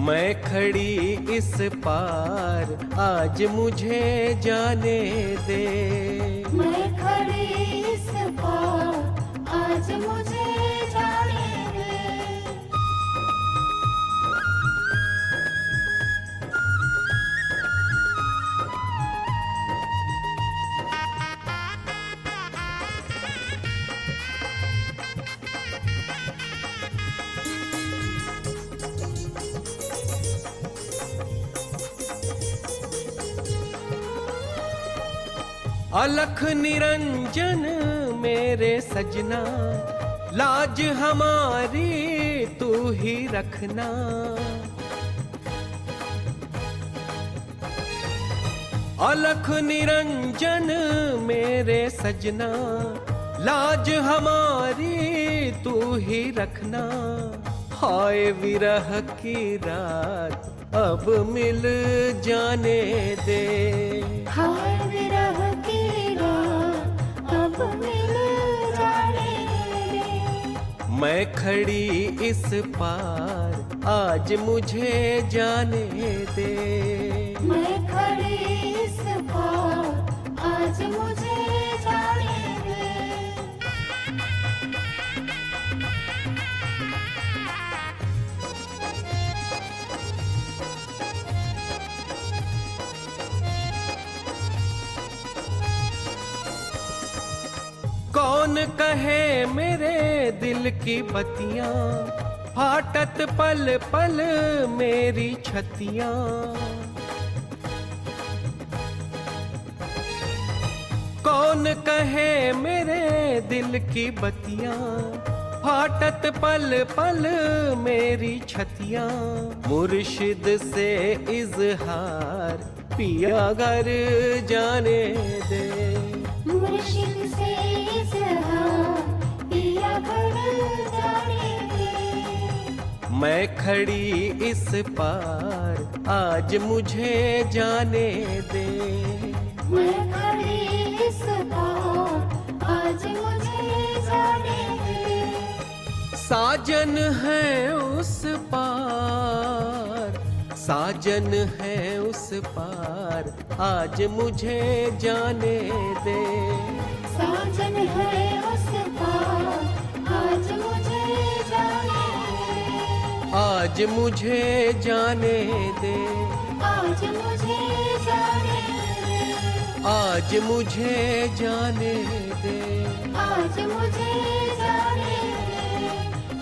मैं खड़ी इस पार आज मुझे जाने दे। मैं खड़ी इस पार आज मुझे जाने दे। अलख निरंजन मेरे सजना, लाज हमारी तू ही रखना। अलख निरंजन मेरे सजना, लाज हमारी तू ही रखना। हाय विरह की रात अब मिल जाने दे। हाय विरह की रात अब मिल जाने दे। मैं खड़ी इस पार आज मुझे जाने दे। मैं खड़ी इस पार आज मुझे जाने दे। कौन कहे मेरे दिल की बत्तियां, फाटत पल पल मेरी छतियां। कौन कहे मेरे दिल की बत्तियां, फाटत पल पल मेरी छतियां। मुर्शिद से इजहार पिया घर जाने दे। मुर्शिद से इजहार पिया घर जाने दे। मैं खड़ी इस पार आज मुझे जाने दे। मैं खड़ी इस पार आज मुझे जाने दे। साजन है उस पार, साजन है उस पार आज मुझे जाने दे। साजन है उस पार आज मुझे जाने दे। आज मुझे जाने दे। आज मुझे जाने दे। आज मुझे जाने दे। आज मुझे जाने दे।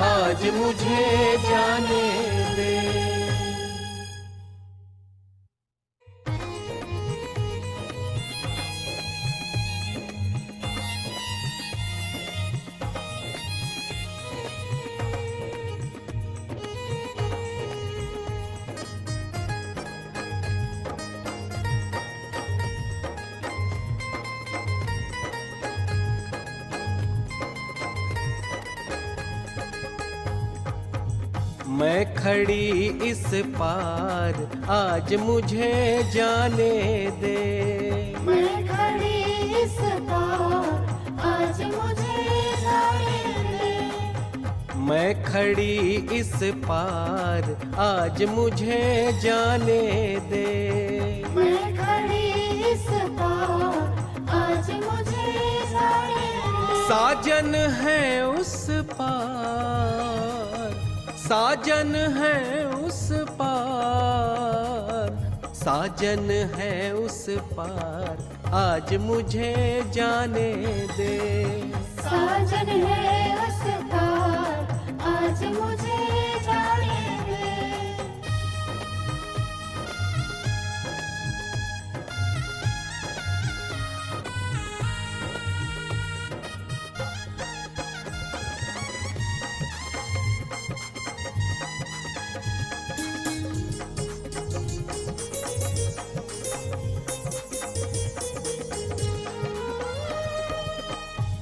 आज मुझे जाने दे। मैं खड़ी इस पार आज मुझे जाने दे। मैं खड़ी इस पार आज मुझे जाने दे। मैं खड़ी इस पार आज मुझे जाने दे। मैं खड़ी इस पार आज मुझे जाने दे। साजन है उस पार, साजन है उस पार, साजन है उस पार आज मुझे जाने दे। साजन है उस पार आज मुझे जाने दे।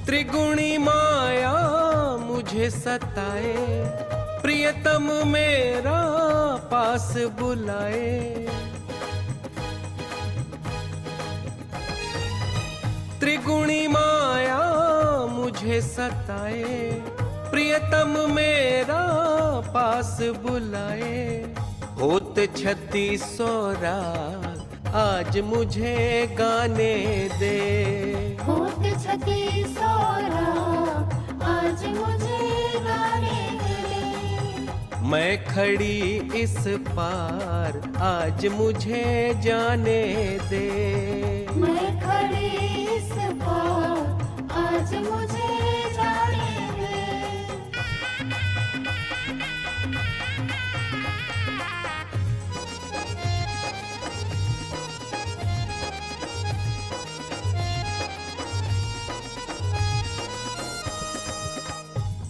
त्रिगुणी माया मुझे सताए, प्रियतम मेरा पास बुलाए। त्रिगुणी माया मुझे सताए, प्रियतम मेरा पास बुलाए। होत 3600 राग आज मुझे गाने दे। होत 3600 राग आज मुझे गाने दे। मैं खड़ी इस पार आज मुझे जाने दे। मैं खड़ी इस पार आज मुझे जाने दे।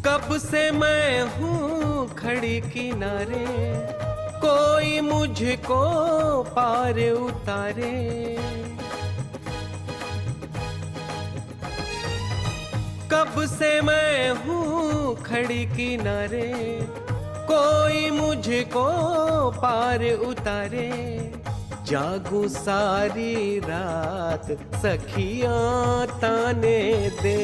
कब से मैं हूँ खड़ी किनारे, कोई मुझको पार उतारे। कब से मैं हूँ खड़ी किनारे, कोई मुझको पार उतारे। जागू सारी रात सखियाँ ताने दे।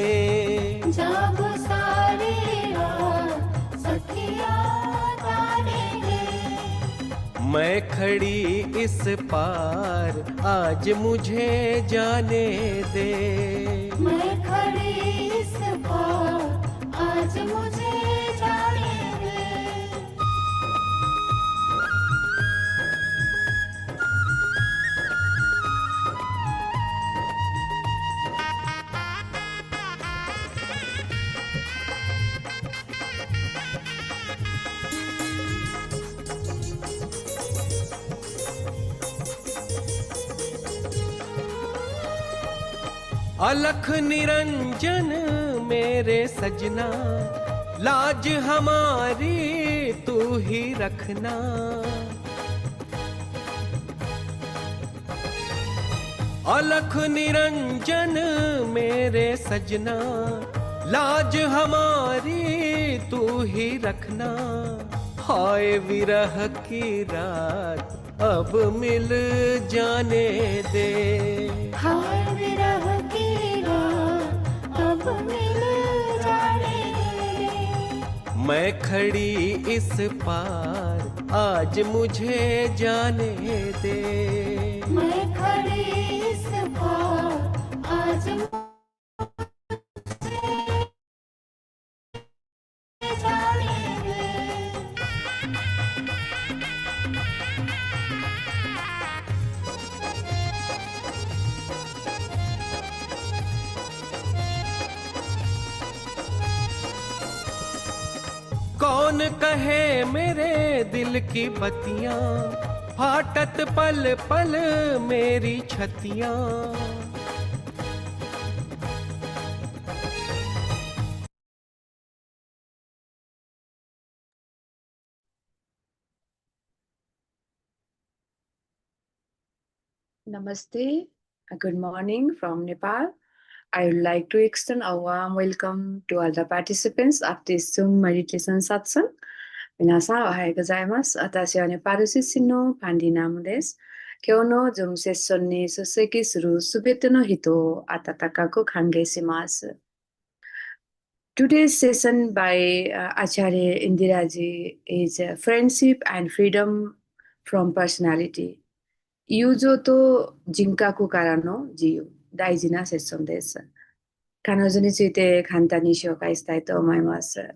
जागो सारी रात सखियाँ ताने दे। मैं खड़ी इस पार आज मुझे जाने दे। मैं खड़ी इस पार आज मुझे जाने दे। अलख निरंजन मेरे सजना, लाज हमारी तू ही रखना। अलख निरंजन मेरे सजना, लाज हमारी तू ही रखना। हाय विरह की रात अब मिल जाने दे। हाय विरह की रात अब मिल जाने दे। मैं खड़ी इस पार आज मुझे जाने दे। मैं खड़ी इस पार आज मुझे जाने दे। कौन कहे मेरे दिल की बत्तियां, फाटत पल पल मेरी छतियां। Namaste, good morning from Nepal. I would like to extend a warm welcome to all the participants of this Zoom meditation satsang. 皆さんおはようございます。私はネパール出身のパンディナムです。今日の Zoom セッションに出席するすべての人を温かく歓迎します。Today's session by Acharya Indiraji is Friendship and Freedom from Personality. 友情と人格からの自由、大事なセッションです。彼女について簡単に紹介したいと思います。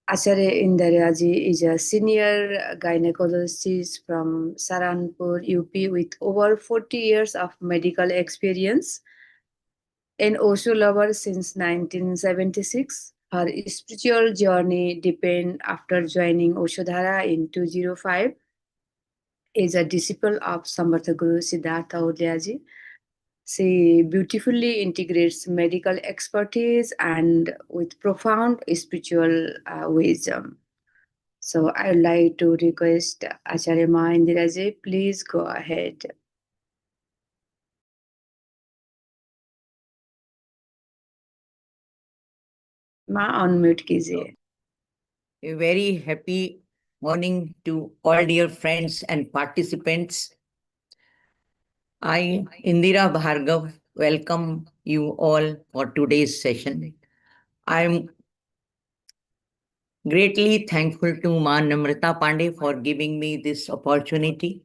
Acharya Indiraji is a senior gynecologist from Saranpur, UP with over 40 years of medical experience. An Osho lover since 1976. Her spiritual journey deepened after joining Osho Dhara in 2005. Is a disciple of Samartha Guru Siddhartha Udyaji. She beautifully integrates medical expertise and with profound spiritual wisdom. So I would like to request Acharya Ma Indiraji, please go ahead. Ma unmute कीजिए. A very happy morning to all dear friends and participants. I, Indira Bhargav, welcome you all for today's session. I'm Greatly thankful to Ma Namrata Pandey for giving me this opportunity,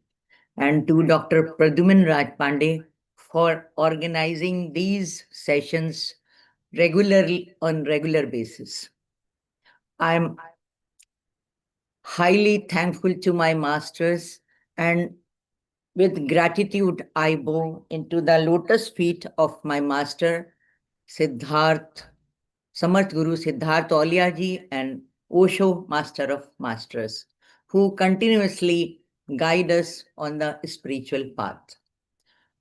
and to Dr. Pradyuman Raj Pandey for organizing these sessions regularly on regular basis. I'm highly thankful to my masters, and with gratitude I bow into the lotus feet of my master Siddharth, Samarth Guru Siddharth Aulia and Osho, Master of Masters, who continuously guide us on the spiritual path.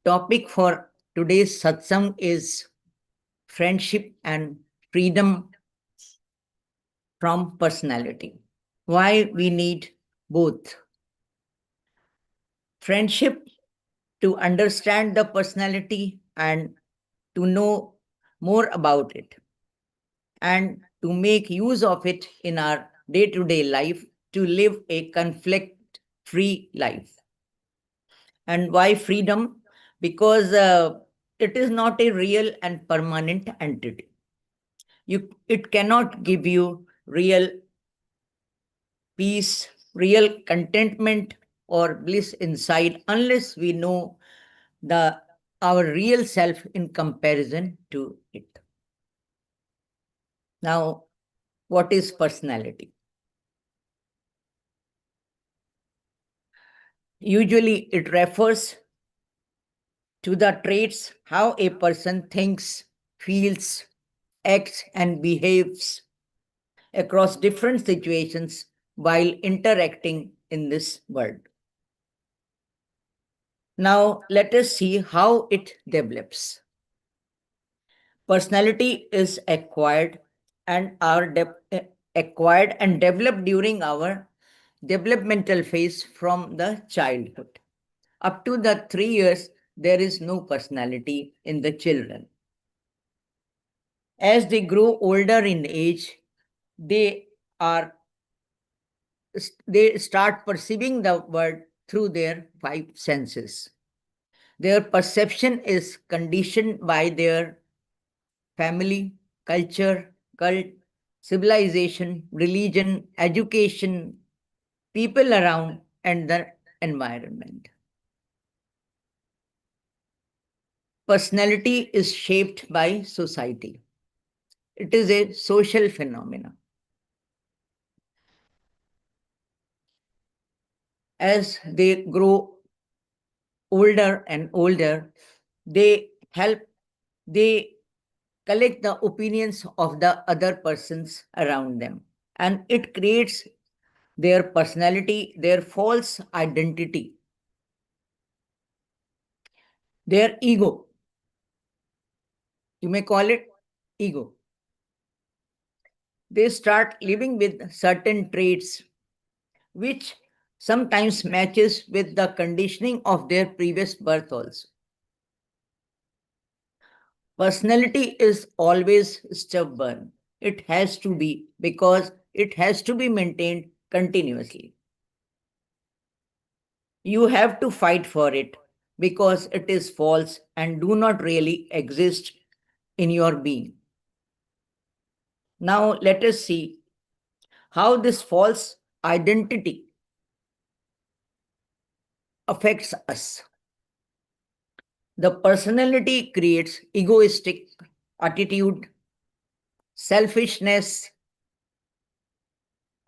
Topic for today's satsang is friendship and freedom from personality. Why we need both. Friendship to understand the personality and to know more about it, and to make use of it in our day-to-day life to live a conflict-free life. And why freedom? Because it is not a real and permanent entity. It cannot give you real peace, real contentment, or bliss inside unless we know our real self in comparison to it. Now, what is personality? Usually, it refers to the traits how a person thinks, feels, acts, and behaves across different situations while interacting in this world. Now, let us see how it develops. Personality is acquired and developed during our developmental phase from the childhood. Up to the 3 years, there is no personality in the children. As they grow older in age, they start perceiving the world through their 5 senses. Their perception is conditioned by their family, culture, cult, civilization, religion, education, people around, and the environment. Personality is shaped by society. It is a social phenomenon. As they grow older and older, they collect the opinions of the other persons around them, and it creates their personality, their false identity, their ego. You may call it ego. They start living with certain traits which sometimes matches with the conditioning of their previous birth also. Personality is always stubborn. It has to be, because it has to be maintained continuously. You have to fight for it because it is false and do not really exist in your being. Now let us see how this false identity affects us. The personality creates egoistic attitude, selfishness,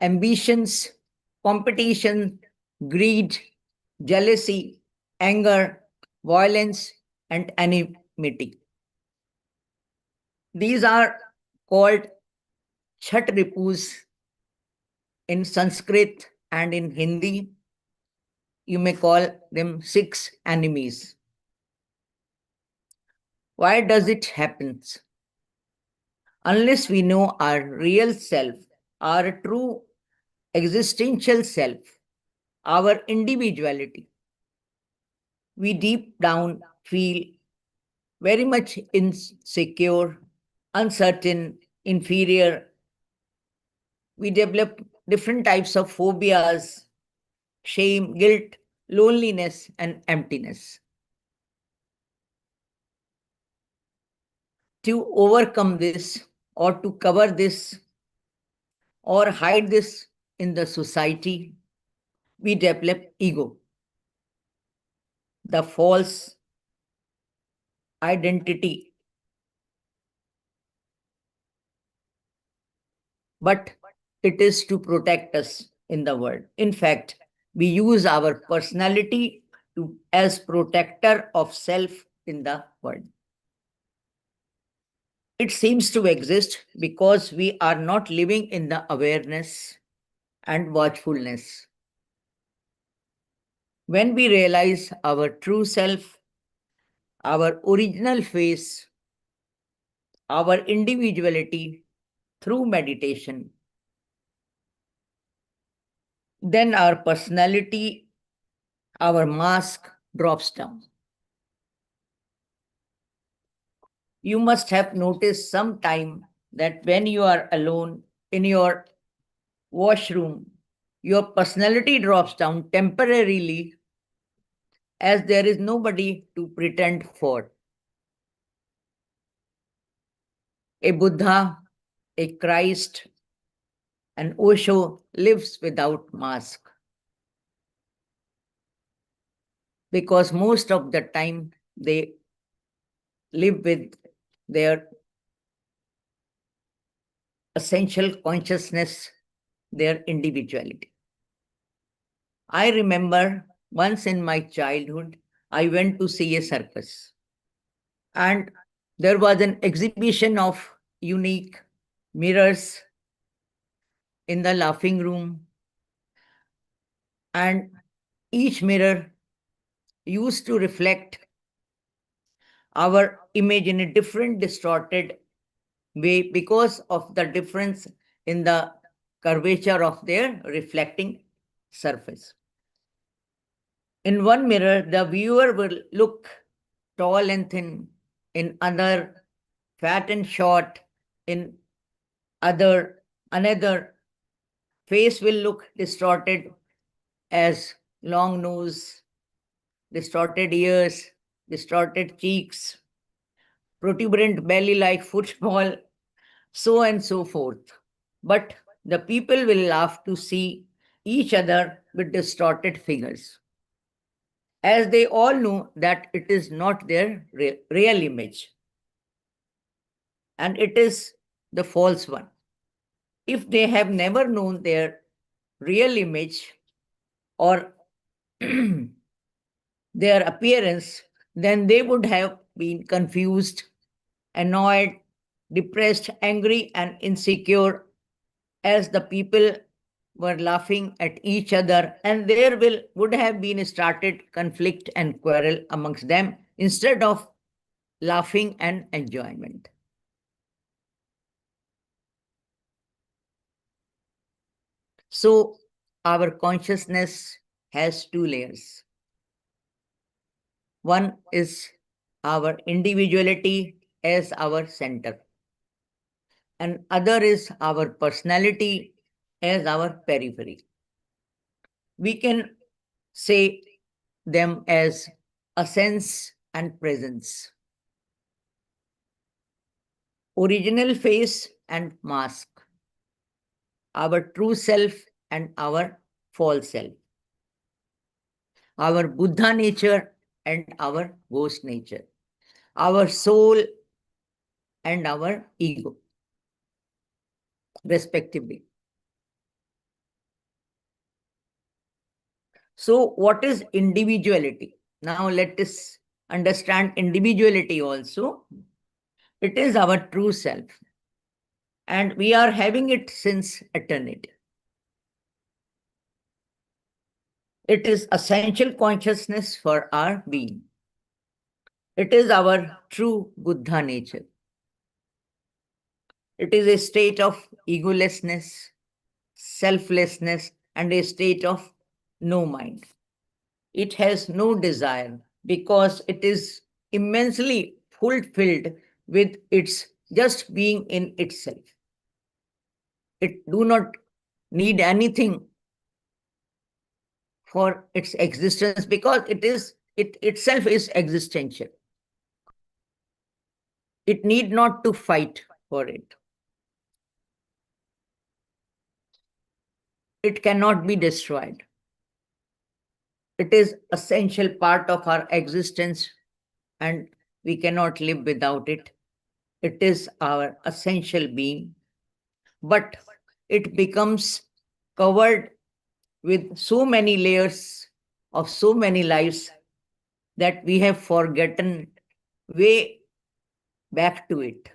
ambitions, competition, greed, jealousy, anger, violence, and enmity. These are called Chat Ripus in Sanskrit, and in Hindi, you may call them 6 enemies. Why does it happen? Unless we know our real self, our true existential self, our individuality, we deep down feel very much insecure, uncertain, inferior. We develop different types of phobias, shame, guilt, loneliness, and emptiness. To overcome this or to cover this, or hide this in the society, we develop ego, the false identity. But it is to protect us in the world. In fact, we use our personality as protector of self in the world. It seems to exist because we are not living in the awareness and watchfulness. When we realize our true self, our original face, our individuality through meditation, then our personality, our mask drops down. You must have noticed sometime that when you are alone in your washroom, your personality drops down temporarily as there is nobody to pretend for. A Buddha, a Christ, an Osho lives without mask, because most of the time they live with their essential consciousness, their individuality. I remember once in my childhood, I went to see a circus, and there was an exhibition of unique mirrors in the laughing room, and each mirror used to reflect our image in a different distorted way because of the difference in the curvature of their reflecting surface. In one mirror, the viewer will look tall and thin, in another fat and short, in another face will look distorted as long nose, distorted ears, distorted cheeks, protuberant belly like football, so and so forth. But the people will laugh to see each other with distorted figures, as they all know that it is not their real image, and it is the false one. If they have never known their real image or their appearance, then they would have been confused, annoyed, depressed, angry, and insecure, as the people were laughing at each other, and there would have been started conflict and quarrel amongst them instead of laughing and enjoyment. So our consciousness has two layers. One is our individuality as our center, and other is our personality as our periphery. We can say them as essence and presence, original face and mask, our true self and our false self, our Buddha nature and our ghost nature, our soul and our ego, respectively. So what is individuality? Now let us understand individuality also. It is our true self, and we are having it since eternity. It is essential consciousness for our being. It is our true Buddha nature. It is a state of egolessness, selflessness, and a state of no mind. It has no desire because it is immensely fulfilled with its just being in itself. It do not need anything for its existence because it itself is existential. It need not to fight for it. it cannot be destroyed. It is essential part of our existence and we cannot live without it. It is our essential being. But it becomes covered with so many layers of so many lives that we have forgotten way back to it.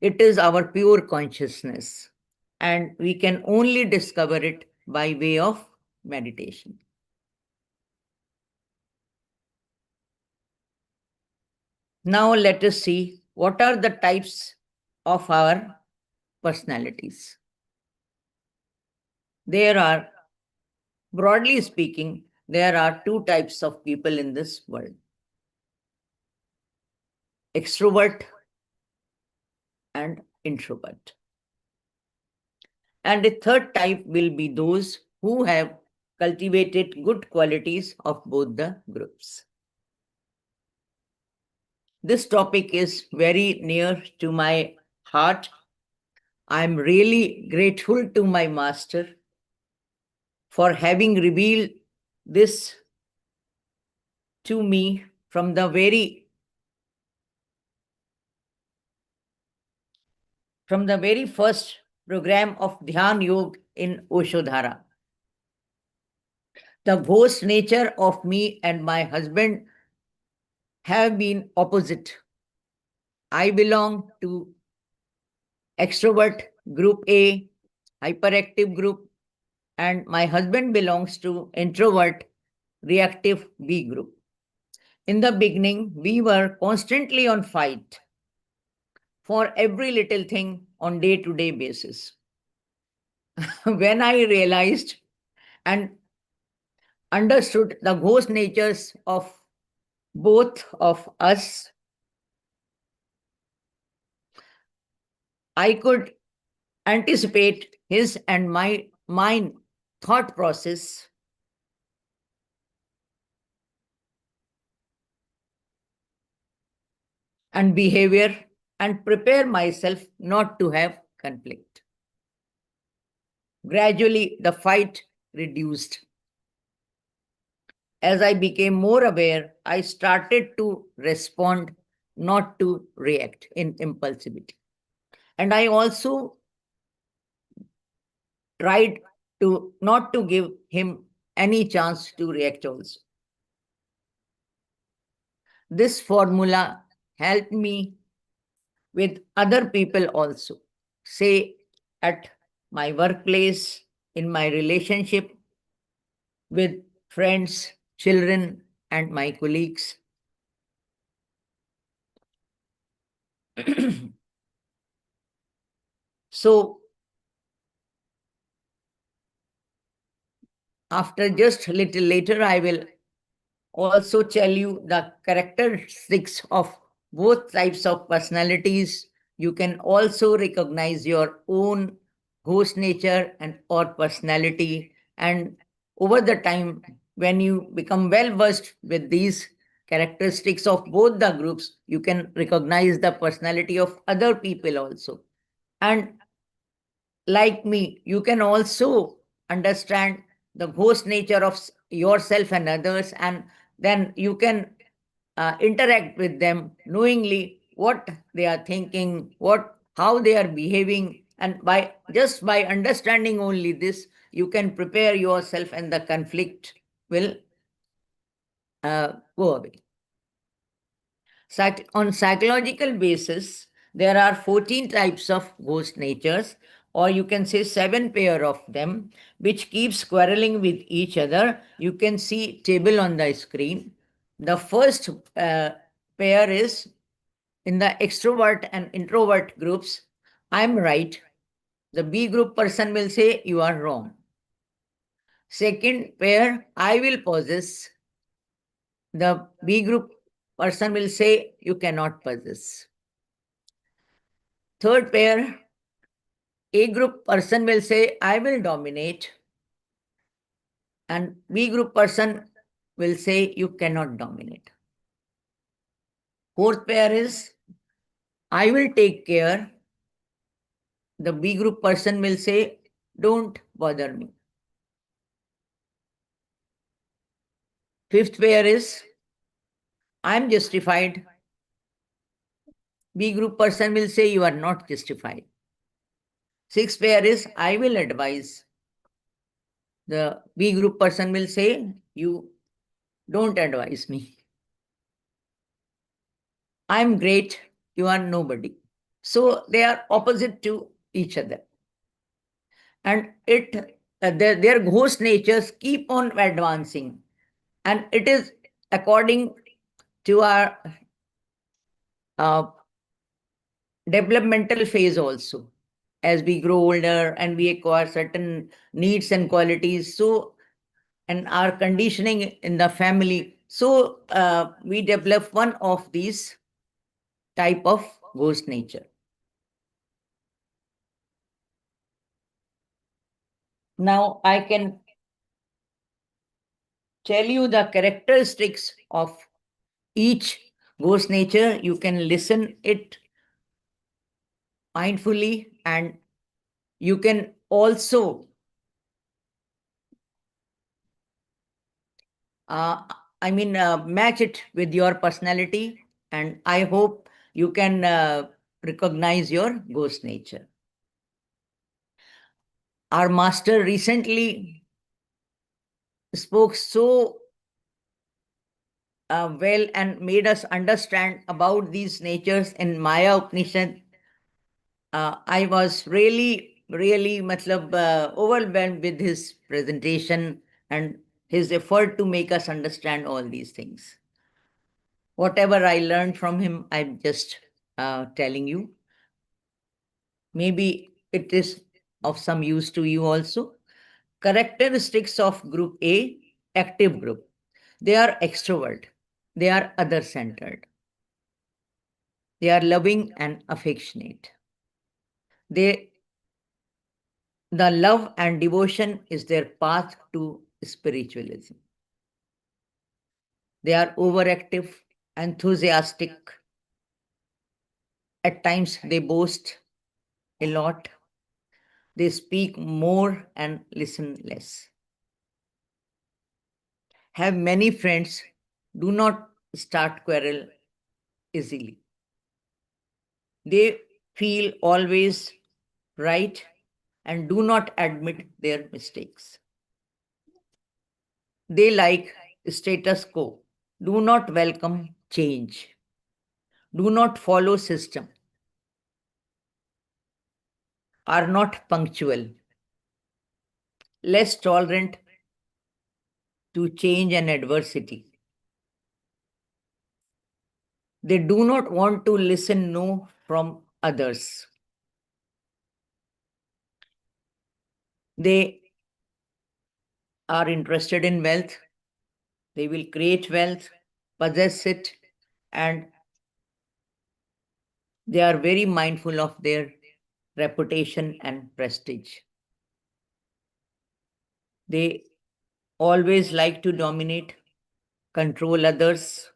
It is our pure consciousness, and we can only discover it by way of meditation. Now let us see what are the types of our personalities. There are, broadly speaking, there are two types of people in this world: extrovert and introvert. And the third type will be those who have cultivated good qualities of both the groups. This topic is very near to my heart. I'm really grateful to my master for having revealed this to me from the very first program of Dhyan Yoga in Oshodhara. The ghost nature of me and my husband have been opposite. I belong to extrovert group A, hyperactive group, and my husband belongs to introvert reactive B group. In the beginning, we were constantly on fight for every little thing on day-to-day basis. When I realized and understood the ghost natures of both of us, I could anticipate his and mine thought process and behavior and prepare myself not to have conflict. Gradually, the fight reduced. As I became more aware, I started to respond, not to react in impulsivity. And I also tried to not to give him any chance to react also. This formula helped me with other people also, say at my workplace, in my relationship with friends, children, and my colleagues. So, after just a little later, I will also tell you the characteristics of both types of personalities. You can also recognize your own ghost nature and or personality. And over the time, when you become well versed with these characteristics of both the groups, you can recognize the personality of other people also. And like me, you can also understand the ghost nature of yourself and others, and then you can interact with them knowingly what they are thinking, how they are behaving, and by understanding only this, you can prepare yourself and the conflict will go away. On psychological basis, there are 14 types of ghost natures, or you can say 7 pair of them, which keeps quarreling with each other. You can see table on the screen. The first pair is in the extrovert and introvert groups. I'm right. The B group person will say you are wrong. Second pair, I will possess. The B group person will say you cannot possess. Third pair, A group person will say I will dominate, and B group person will say you cannot dominate. Fourth pair is I will take care. The B group person will say don't bother me. Fifth pair is, I'm justified. B group person will say you are not justified. Sixth pair is, I will advise. The B group person will say, you don't advise me. I'm great, you are nobody. So they are opposite to each other. And their ghost natures keep on advancing. And it is according to our developmental phase also. As we grow older and we acquire certain needs and qualities, so and our conditioning in the family, so we develop one of these type of ghost nature. Now I can tell you the characteristics of each ghost nature. You can listen it mindfully, and you can also match it with your personality, and I hope you can recognize your ghost nature. Our master recently spoke so well and made us understand about these natures in Maya Upanishad. I was really overwhelmed with his presentation and his effort to make us understand all these things. Whatever I learned from him, I'm just telling you. Maybe it is of some use to you also. Characteristics of group A, active group. They are extrovert. They are other-centered. They are loving and affectionate. The love and devotion is their path to spiritualism. They are overactive, enthusiastic. At times they boast a lot. They speak more and listen less. Have many friends, do not start quarrel easily. They feel always right and do not admit their mistakes. They like status quo, do not welcome change, do not follow system, are not punctual, less tolerant to change and adversity. They do not want to listen no from others. They are interested in wealth. They will create wealth, possess it, and they are very mindful of their reputation and prestige. They always like to dominate, control others,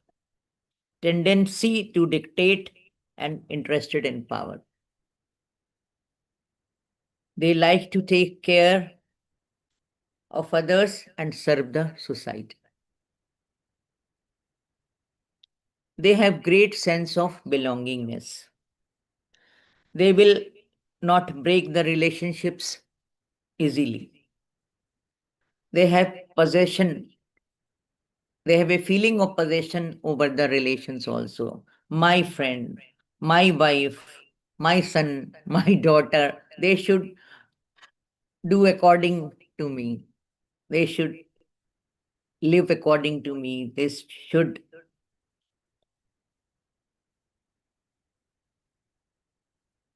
tendency to dictate, and interested in power. They like to take care of others and serve the society. They have great sense of belongingness. They will not break the relationships easily. They have possession. They have a feeling of possession over the relations also. My friend, my wife, my son, my daughter, they should do according to me. They should live according to me. They should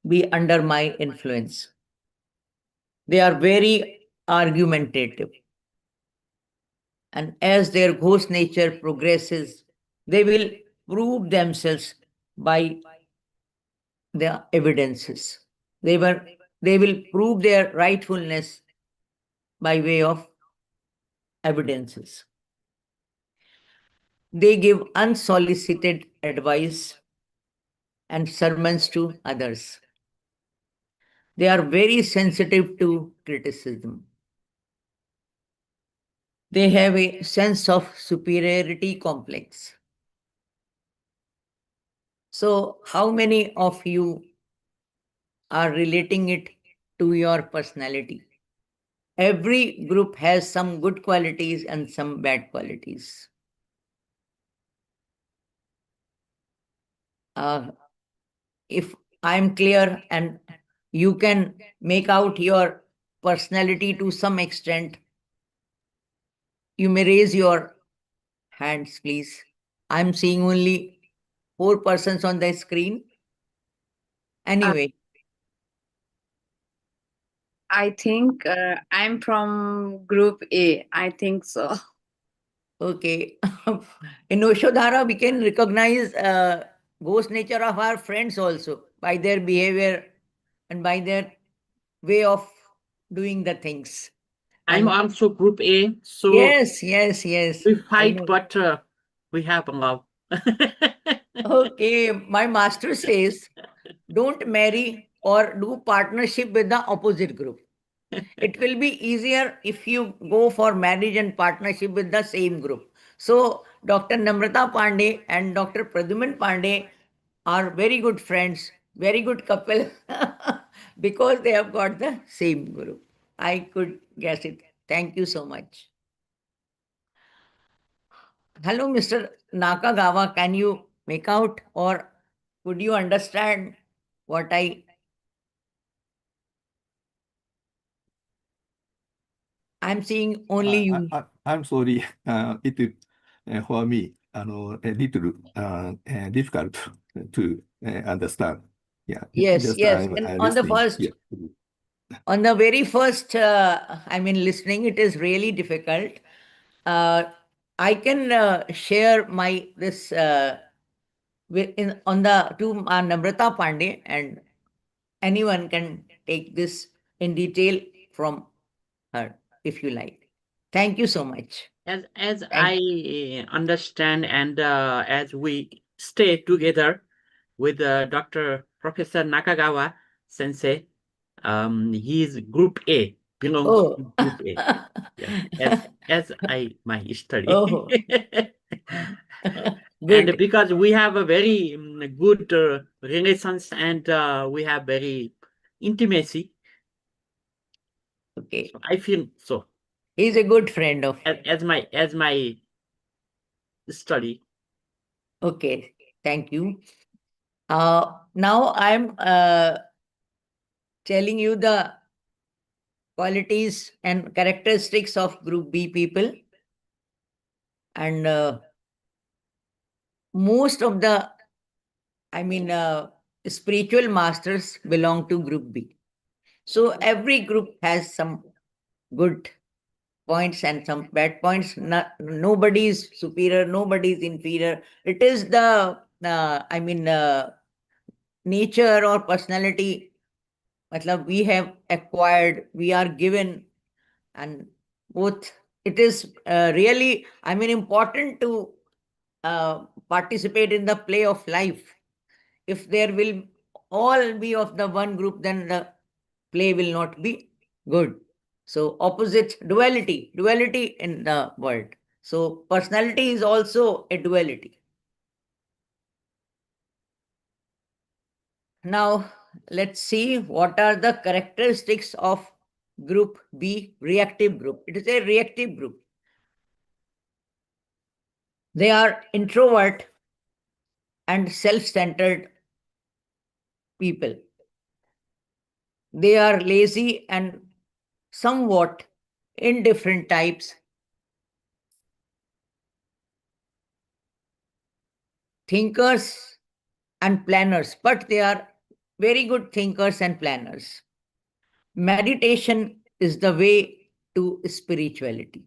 be under my influence. They are very argumentative. And as their ghost nature progresses, they will prove themselves by the evidences. They will prove their rightfulness by way of evidences. They give unsolicited advice and sermons to others. They are very sensitive to criticism. They have a sense of superiority complex. So, how many of you are relating it to your personality? Every group has some good qualities and some bad qualities. If I'm clear and you can make out your personality to some extent, you may raise your hands, please. I'm seeing only 4 persons on the screen. Anyway, I think I'm from group A. I think so. okay. In Oshodhara, we can recognize ghost nature of our friends also by their behavior and by their way of doing the things. I'm And also group A, so yes, yes, yes. we I fight, know. but we have love. Okay, my master says, don't marry or do partnership with the opposite group. It will be easier if you go for marriage and partnership with the same group. So, Dr. Namrata Pandey and Dr. Pradyuman Pandey are very good friends, very good couple, because they have got the same group. I could guess it. Thank you so much. Hello, Mr. Nakagawa. Can you make out or could you understand what I'm seeing only you? I'm sorry. It for me, a little difficult to understand. Yeah, Yes, just yes. I'm And on the listening. first, Yeah. on the very first, listening, it is really difficult. Uh, I can share my this on the to Namrata Pandey, and anyone can take this in detail from her if you like. Thank you so much. As Thank I understand, and as we stay together with Dr. Professor Nakagawa Sensei, he is Group A, belongs Oh. to Group A. Yes, as I my study. Oh. And Good. because we have a very good relations, and we have very intimacy, Okay. I feel so He's a good friend of. as my study. Okay. Thank you. Now I'm telling you the qualities and characteristics of Group B people. And most of the, spiritual masters belong to Group B. So every group has some good points and some bad points. Nobody is superior, nobody is inferior. It is the, nature or personality we have acquired, we are given, and both. It is really, important to participate in the play of life. If there will all be of the one group, then the play will not be good. So opposite duality in the world. So personality is also a duality. Now let's see what are the characteristics of group B, reactive group. It is a reactive group. They are introvert and self-centered people. They are lazy and somewhat indifferent types. Thinkers and planners, but they are very good thinkers and planners. Meditation is the way to spirituality.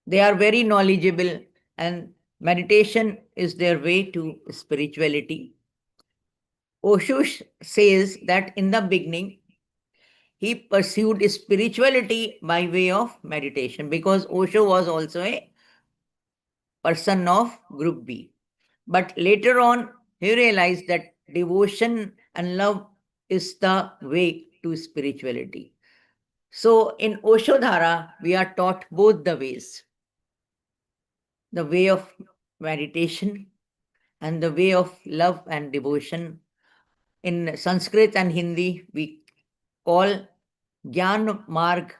They are very knowledgeable, and meditation is their way to spirituality. Osho says that in the beginning, he pursued spirituality by way of meditation because Osho was also a person of Group B. But later on, he realized that devotion and love is the way to spirituality. So in Oshodhara, we are taught both the ways, the way of meditation and the way of love and devotion. In Sanskrit and Hindi, we call Gyan Marg,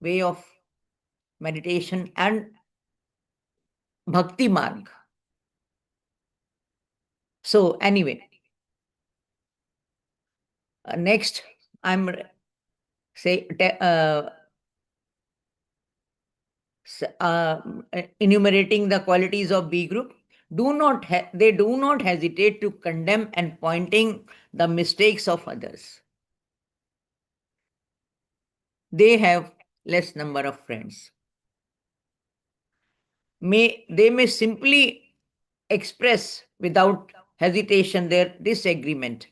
way of meditation, and Bhakti Marg. So anyway, next I'm enumerating the qualities of B group. They do not hesitate to condemn and pointing the mistakes of others. They have less number of friends. They may simply express without hesitation their disagreement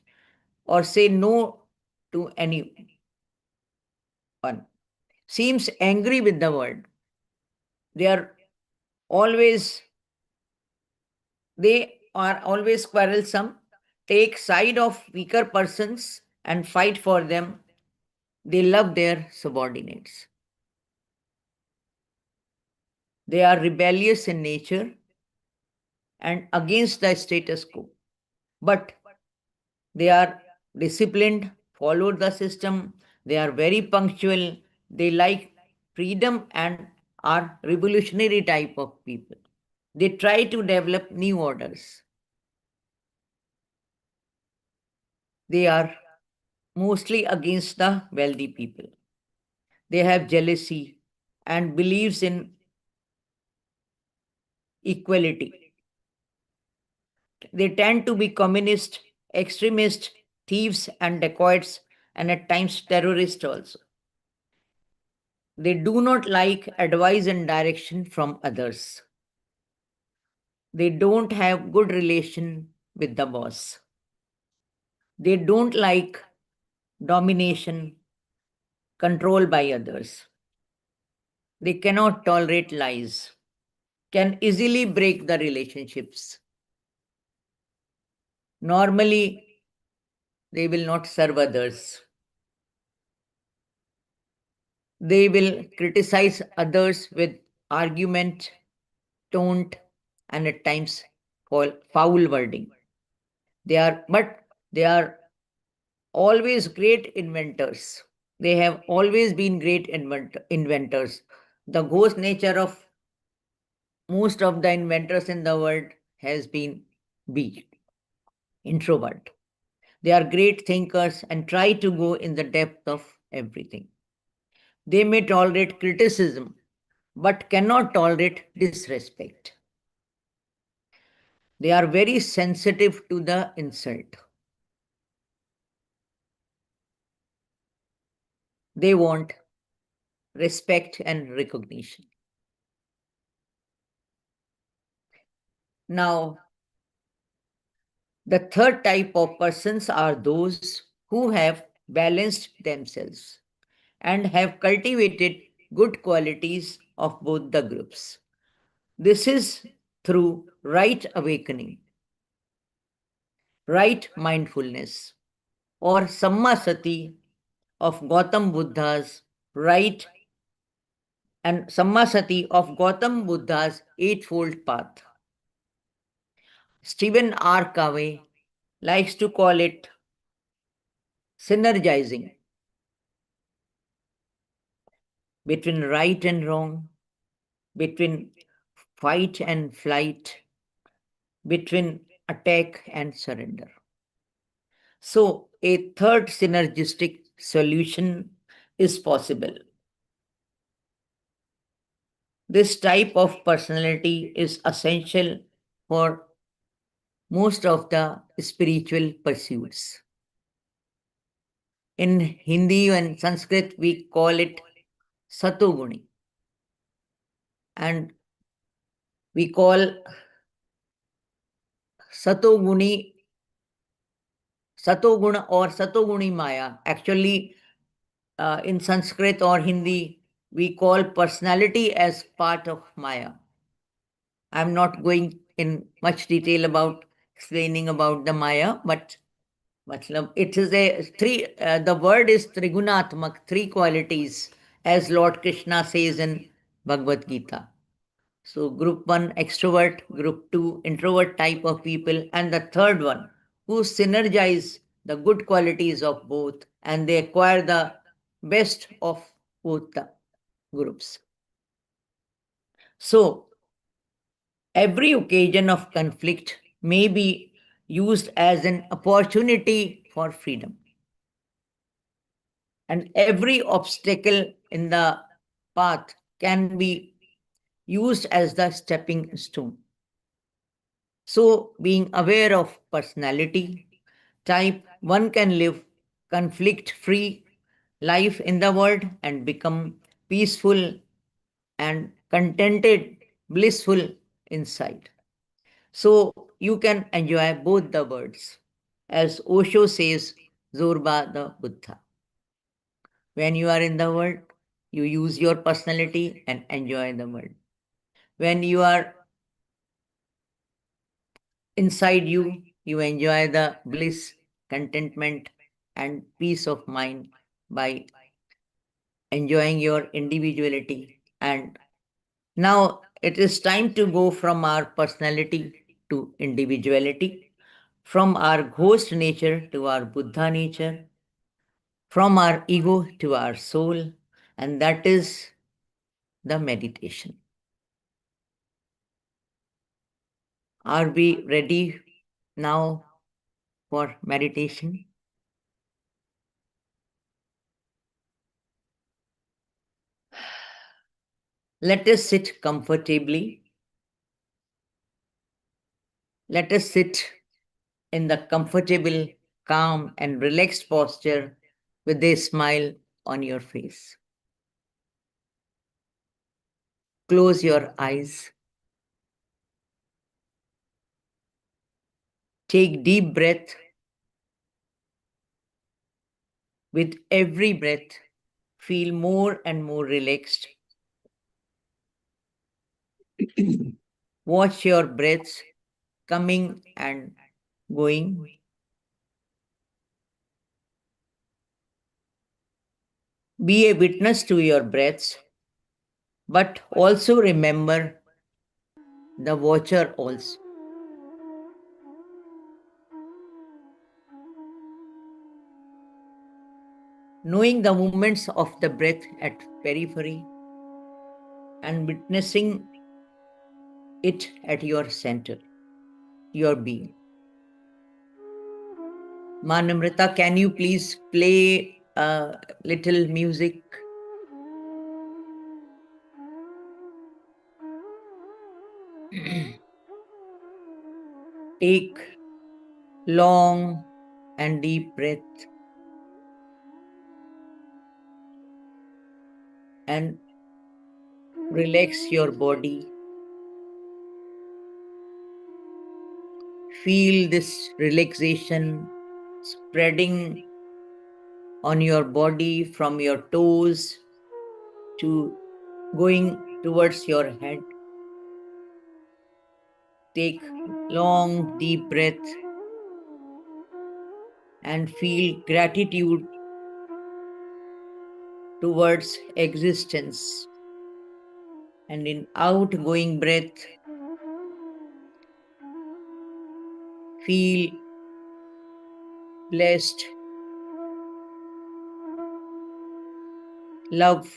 or say no to anyone. Seems angry with the world. They are always quarrelsome, take side of weaker persons and fight for them. They love their subordinates. They are rebellious in nature and against the status quo. But they are disciplined, follow the system, they are very punctual, they like freedom and are revolutionary type of people. They try to develop new orders. They are mostly against the wealthy people. They have jealousy and believes in equality. They tend to be communist, extremist, thieves and dacoits, and at times terrorists also. They do not like advice and direction from others. They don't have good relation with the boss. They don't like domination, control by others. They cannot tolerate lies, can easily break the relationships. Normally, they will not serve others. They will criticize others with argument, taunt, and at times foul wording. They are always great inventors. They have always been great inventors. The ghost nature of most of the inventors in the world has been B, introvert. They are great thinkers and try to go in the depth of everything. They may tolerate criticism, but cannot tolerate disrespect. They are very sensitive to the insult. They want respect and recognition. Now, the third type of persons are those who have balanced themselves and have cultivated good qualities of both the groups. This is through right awakening, right mindfulness, or sammasati of Gautam Buddha's right and sammasati of Gautam Buddha's eightfold path. Stephen R. Covey likes to call it synergizing between right and wrong, between fight and flight, between attack and surrender. So a third synergistic solution is possible. This type of personality is essential for most of the spiritual pursuits. In Hindi and Sanskrit, we call it Satoguni. And we call Satoguni, Satoguna or Satoguni Maya. Actually, in Sanskrit or Hindi, we call personality as part of Maya. I'm not going in much detail about explaining about the Maya, but Matlab, it is a three, the word is Trigunatmak, three qualities, as Lord Krishna says in Bhagavad Gita. So group one, extrovert, group two, introvert type of people, and the third one, who synergize the good qualities of both and they acquire the best of both the groups. So every occasion of conflict may be used as an opportunity for freedom. And every obstacle in the path can be used as the stepping stone. So, being aware of personality type, one can live conflict-free life in the world and become peaceful and contented, blissful inside. So, you can enjoy both the worlds. As Osho says, Zorba the Buddha. When you are in the world, you use your personality and enjoy the world. When you are inside you, you enjoy the bliss, contentment, and peace of mind by enjoying your individuality. And now it is time to go from our personality to individuality, from our ghost nature to our Buddha nature, from our ego to our soul, and that is the meditation. Are we ready now for meditation? Let us sit comfortably. Let us sit in the comfortable, calm, and relaxed posture with a smile on your face. Close your eyes. Take deep breath. With every breath, feel more and more relaxed. Watch your breaths coming and going. Be a witness to your breaths, but also remember the watcher also. Knowing the movements of the breath at periphery and witnessing it at your center, your being. Manamrita, can you please play a little music? Take long and deep breath and relax your body. Feel this relaxation spreading on your body from your toes to going towards your head. Take long deep breath and feel gratitude towards existence. And in outgoing breath, feel blessed, love,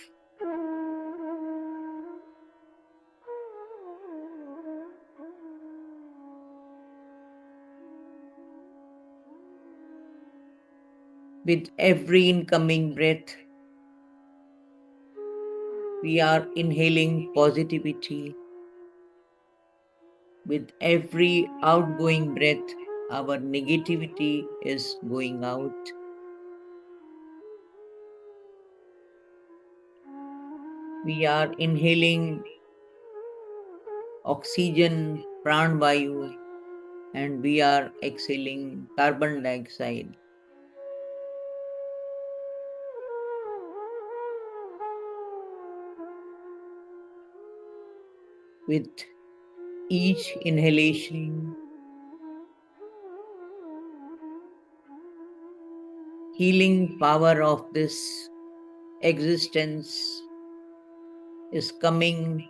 with every incoming breath, we are inhaling positivity. With every outgoing breath, our negativity is going out. We are inhaling oxygen, pranvayu, and we are exhaling carbon dioxide. With each inhalation, healing power of this existence is coming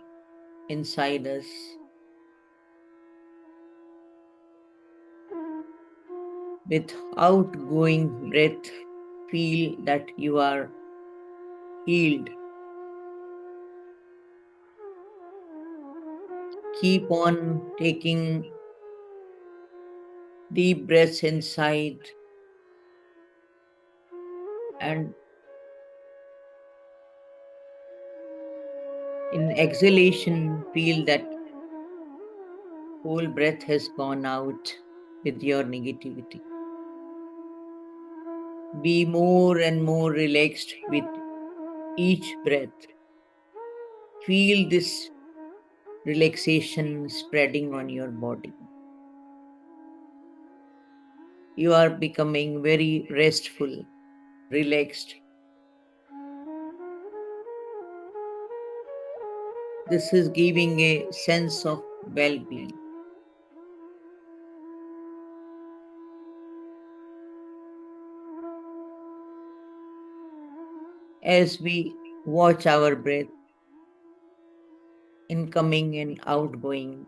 inside us. With outgoing breath, feel that you are healed. Keep on taking deep breaths inside and in exhalation, feel that whole breath has gone out with your negativity. Be more and more relaxed with each breath. Feel this relaxation spreading on your body. You are becoming very restful, relaxed. This is giving a sense of well-being. As we watch our breath, incoming and outgoing,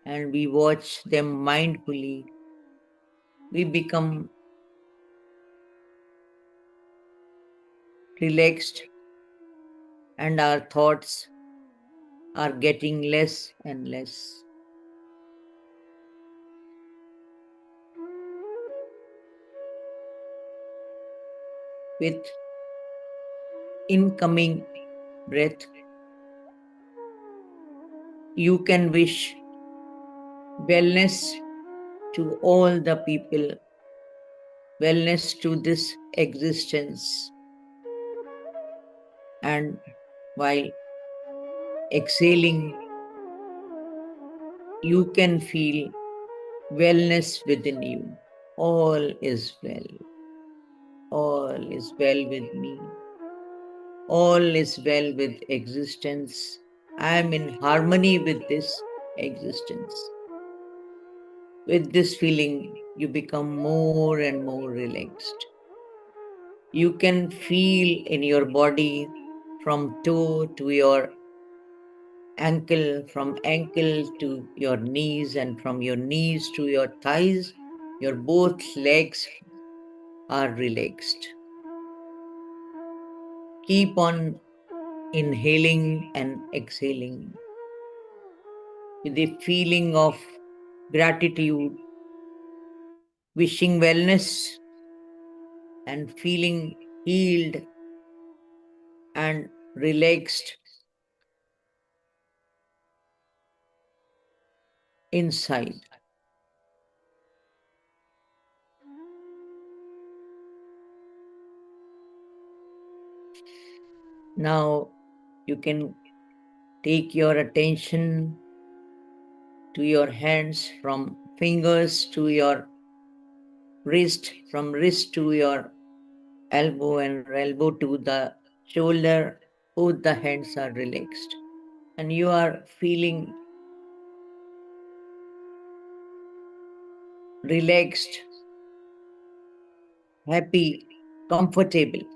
and we watch them mindfully, we become relaxed and our thoughts are getting less and less. With incoming breath, you can wish wellness to all the people, wellness to this existence. And while exhaling, you can feel wellness within you. All is well. All is well with me. All is well with existence. I am in harmony with this existence. With this feeling, you become more and more relaxed. You can feel in your body from toe to your ankle, from ankle to your knees, and from your knees to your thighs, your both legs are relaxed. Keep on inhaling and exhaling with a feeling of gratitude, wishing wellness and feeling healed and relaxed inside. Now you can take your attention to your hands, from fingers to your wrist, from wrist to your elbow, and elbow to the shoulder. Both the hands are relaxed. And you are feeling relaxed, happy, comfortable.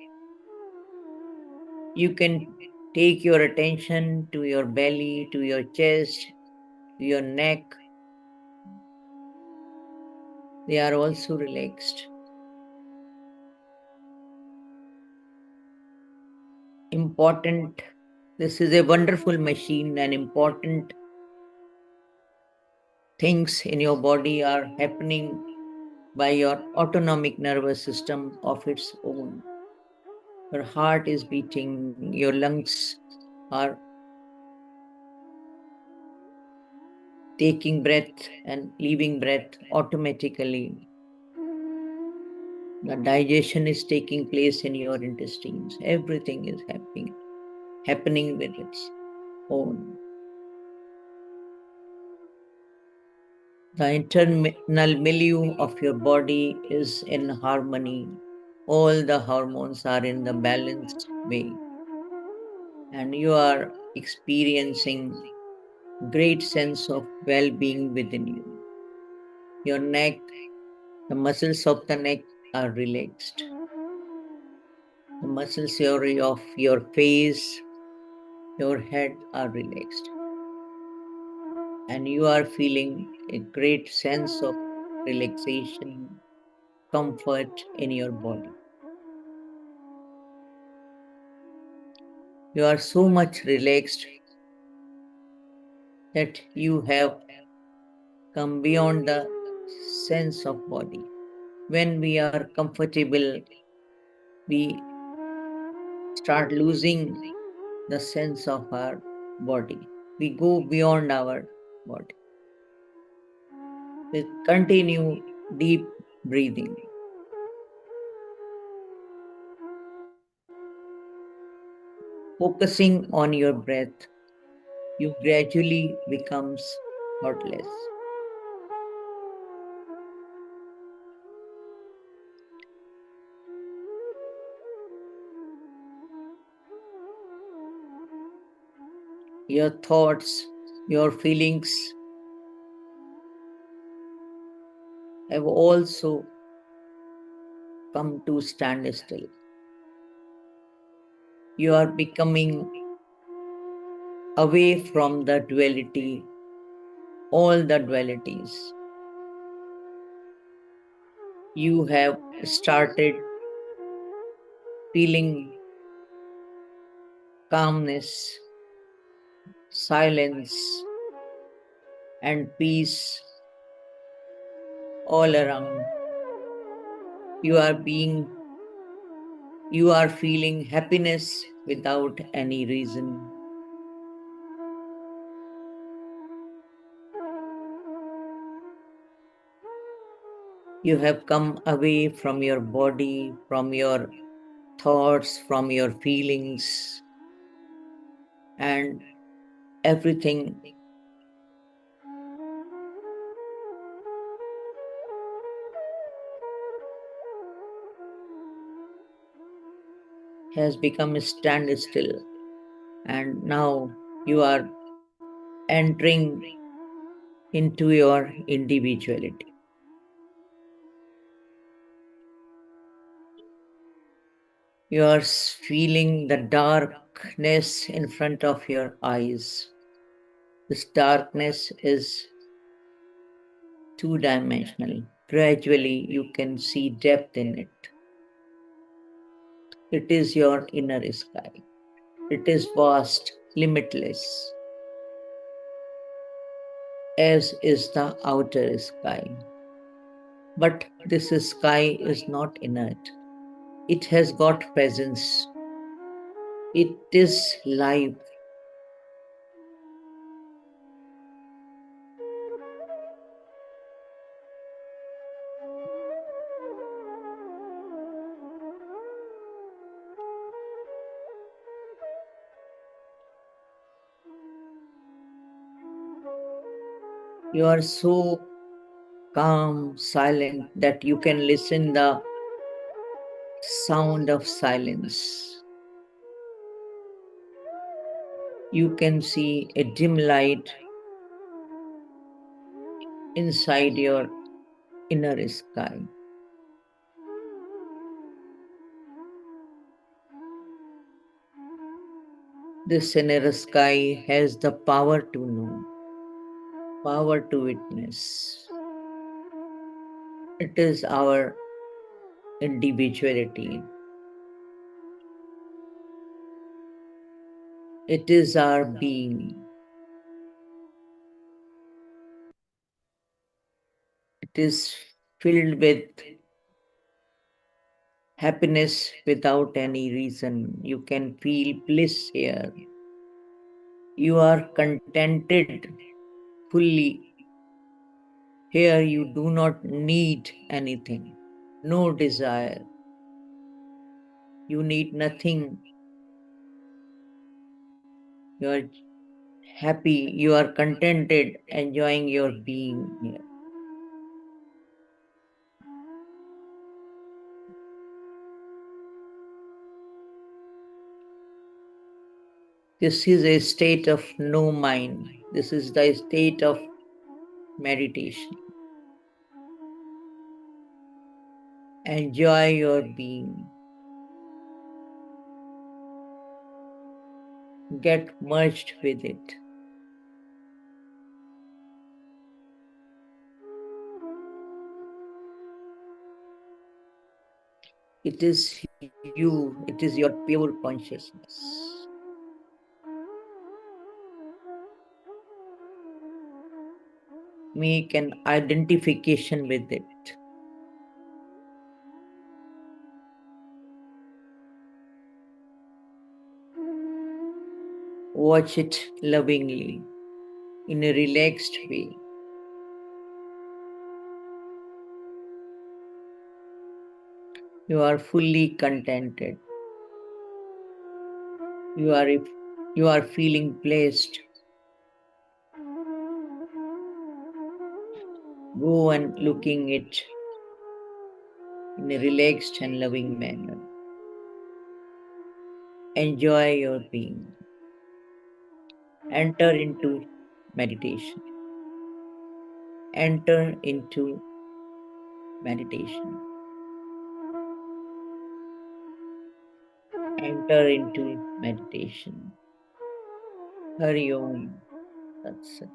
You can take your attention to your belly, to your chest, to your neck. They are also relaxed. Important. This is a wonderful machine, and important things in your body are happening by your autonomic nervous system of its own. Your heart is beating, your lungs are taking breath and leaving breath automatically. The digestion is taking place in your intestines. Everything is happening with its own. The internal milieu of your body is in harmony. All the hormones are in the balanced way. And you are experiencing great sense of well-being within you. Your neck, the muscles of the neck are relaxed. The muscles of your face, your head are relaxed. And you are feeling a great sense of relaxation, comfort in your body. You are so much relaxed that you have come beyond the sense of body. When we are comfortable, we start losing the sense of our body. We go beyond our body. We continue deep breathing. Focusing on your breath, you gradually becomes thoughtless. Your thoughts, your feelings have also come to stand still. You are becoming away from the duality, all the dualities. You have started feeling calmness, silence, and peace all around. You are feeling happiness without any reason. You have come away from your body, from your thoughts, from your feelings, and everything has become standstill. And now you are entering into your individuality. You are feeling the darkness in front of your eyes. This darkness is two-dimensional. Gradually, you can see depth in it. It is your inner sky. It is vast, limitless, as is the outer sky. But this sky is not inert. It has got presence. It is life. You are so calm, silent, that you can listen the sound of silence. You can see a dim light inside your inner sky. This inner sky has the power to know, power to witness. It is our individuality. It is our being. It is filled with happiness without any reason. You can feel bliss here. You are contented fully. Here you do not need anything, no desire. You need nothing. You are happy, you are contented, enjoying your being here. This is a state of no mind. This is the state of meditation. Enjoy your being. get merged with it. It is you, it is your pure consciousness. Make an identification with it. Watch it lovingly, in a relaxed way. You are fully contented. You are feeling blessed. Go and looking it in a relaxed and loving manner. Enjoy your being. Enter into meditation. Enter into meditation. Enter into meditation. Hari Om. That's it.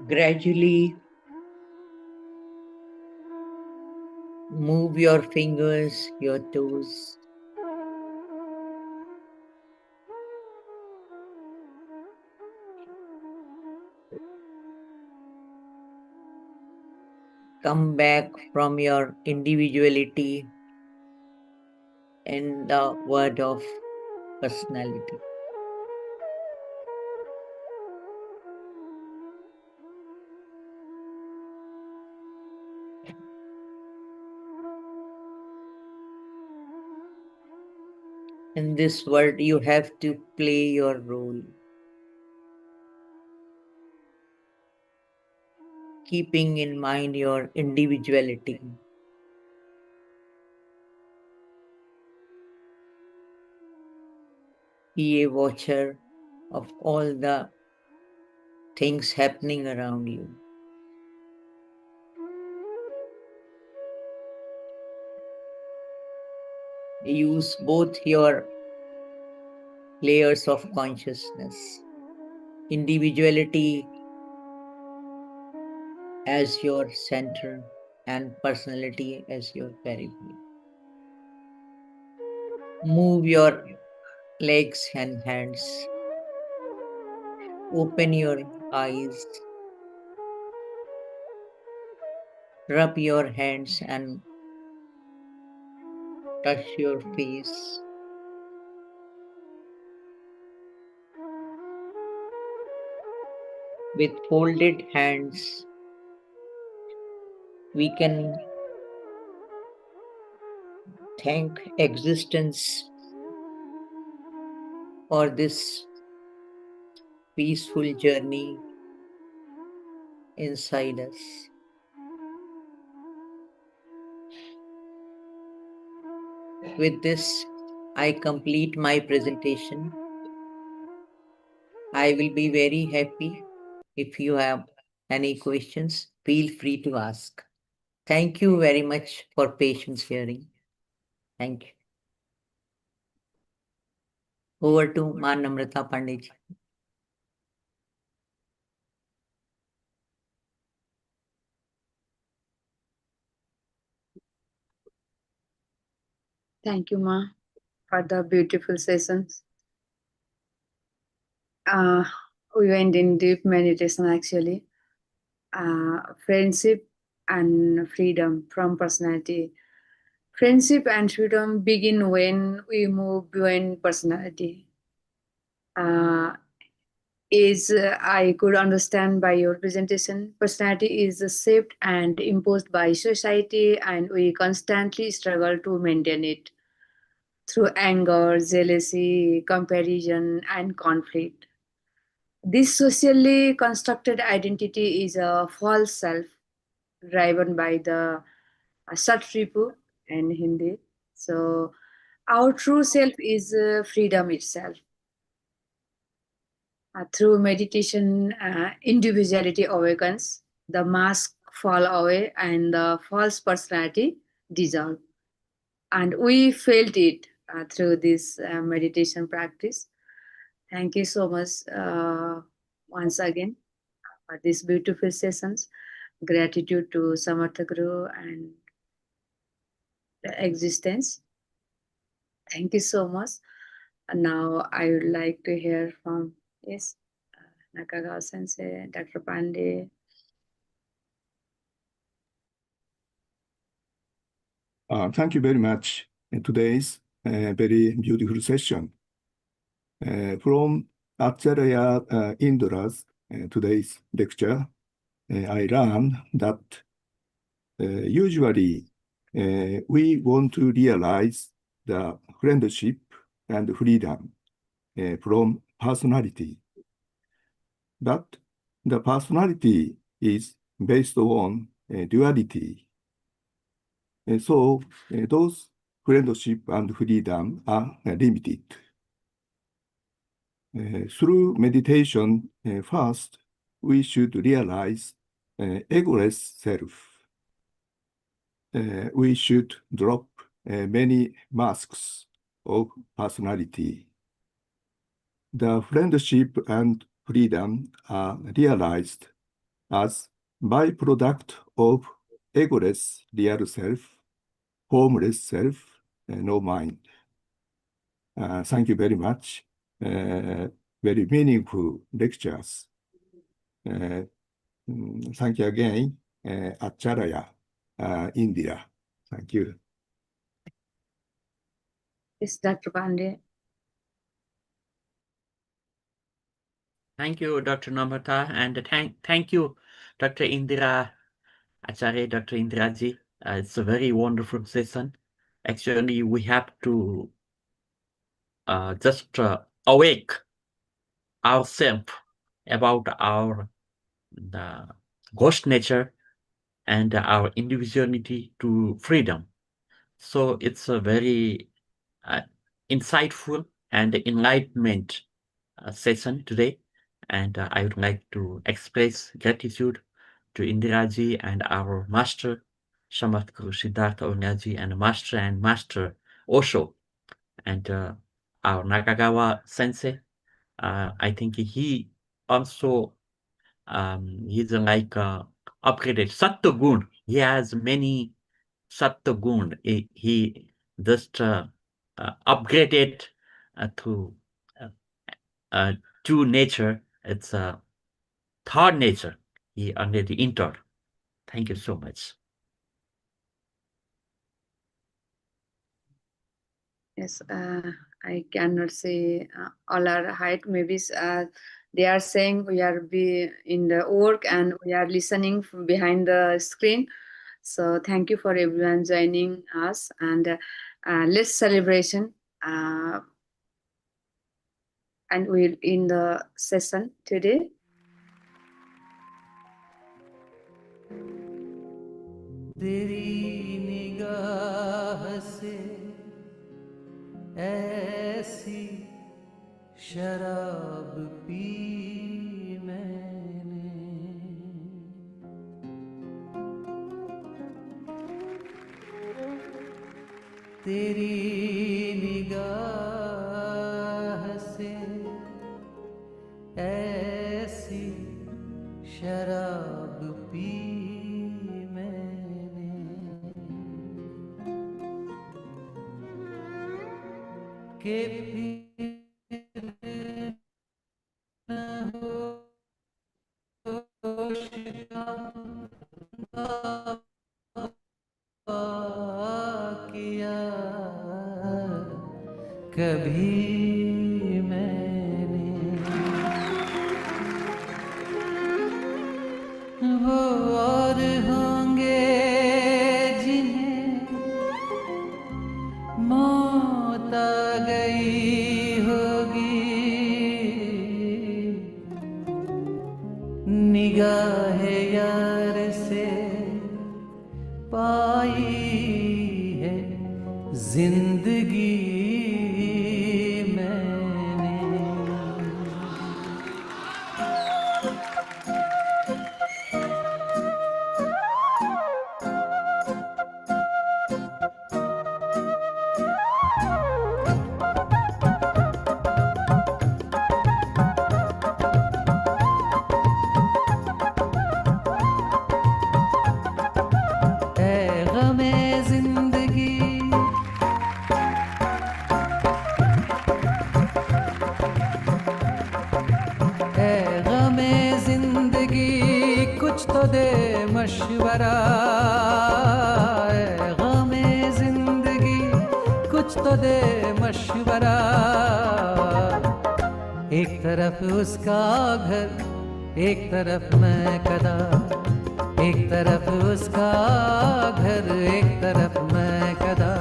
Gradually move your fingers, your toes. Come back from your individuality and the word of personality. In this world, you have to play your role, keeping in mind your individuality. Be a watcher of all the things happening around you. Use both your layers of consciousness, individuality as your center and personality as your periphery. Move your legs and hands. Open your eyes. Rub your hands and touch your face. With folded hands, we can thank existence for this peaceful journey inside us. With this, I complete my presentation. I will be very happy if you have any questions. Feel free to ask. Thank you very much for patience hearing. Thank you. Over to Maan Namrata Pandit. Thank you, Ma, for the beautiful sessions. We went in deep meditation actually. Friendship and freedom from personality. Friendship and freedom begin when we move beyond personality. I could understand by your presentation, personality is shaped and imposed by society, and we constantly struggle to maintain it through anger, jealousy, comparison, and conflict. This socially constructed identity is a false self driven by the Satripu in Hindi. So, our true self is freedom itself. Through meditation, individuality awakens, the mask fall away, and the false personality dissolve. And we felt it through this meditation practice. Thank you so much once again for these beautiful sessions. Gratitude to Samartha Guru and the existence. Thank you so much. And now I would like to hear from Nakagawa Sensei, Dr. Pandey. Thank you very much. In today's very beautiful session. From Acharya Indra's today's lecture, I learned that usually we want to realize the friendship and freedom from personality. But the personality is based on duality. So those friendship and freedom are limited. Through meditation, first, we should realize egoless self. We should drop many masks of personality. The friendship and freedom are realized as byproduct of egoless real self, formless self, no mind. Thank you very much. Very meaningful lectures. Thank you again, Acharya, Indira. Thank you. Yes, Dr. Pandey. Thank you, Dr. Namrata, and thank you, Dr. Indira Acharya, Dr. Indiraji. It's a very wonderful session. Actually, we have to just awake ourselves about our ghost nature and our individuality to freedom. So it's a very insightful and enlightenment session today. And I would like to express gratitude to Indiraji and our master, Samat Guru Siddhartha Onyaji, and Master Osho, and our Nakagawa sensei. I think he also he's like upgraded Sattva Gun. He has many Sattva Gun. He just upgraded to true nature. It's a third nature. He already entered. Thank you so much. Yes, I cannot say all our height. Maybe they are saying we are in the work and we are listening from behind the screen. So thank you for everyone joining us, and let's celebration. And we'll in the session today. तेरी निगाह से ऐसी शराब P मैंने, तेरी निगाह से ऐसी शराब पी के फिर न होश का किया कभी मैंने, वो और होंगे जिन्हें मौत आ गई होगी, निगाह यार से पाई है जिंदगी मैंने। मशवरा ग़मे ज़िंदगी कुछ तो दे मशवरा, एक तरफ उसका घर एक तरफ मैं कदा, एक तरफ उसका घर एक तरफ मैं कदा,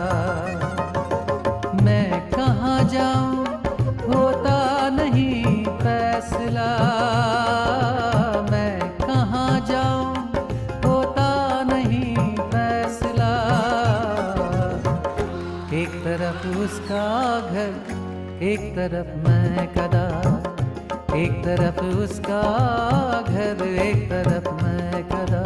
मैं कहाँ जाऊँ होता नहीं फैसला, मैं कहाँ जाऊँ उसका घर एक तरफ मैं कदा, एक तरफ उसका घर एक तरफ मैं कदा।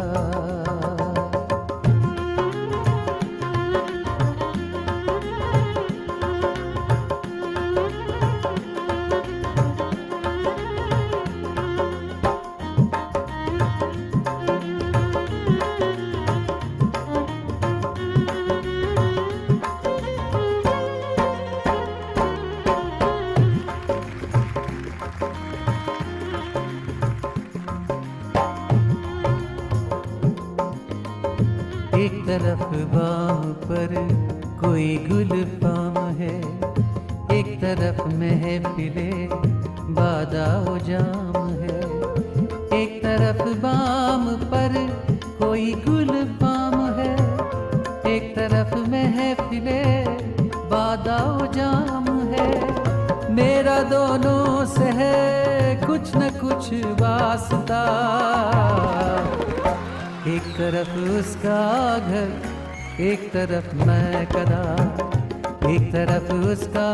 तरफ बाम पर कोई गुल फाम है, एक तरफ महफिले बादाओ जाम है। एक तरफ बाम पर कोई गुल फाम है, एक तरफ महफिले बादाओ जाम है। मेरा दोनों से है कुछ न कुछ वास्ता, एक तरफ उसका घर, एक तरफ मैं कदा। एक तरफ उसका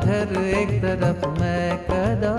घर, एक तरफ मैं कदा।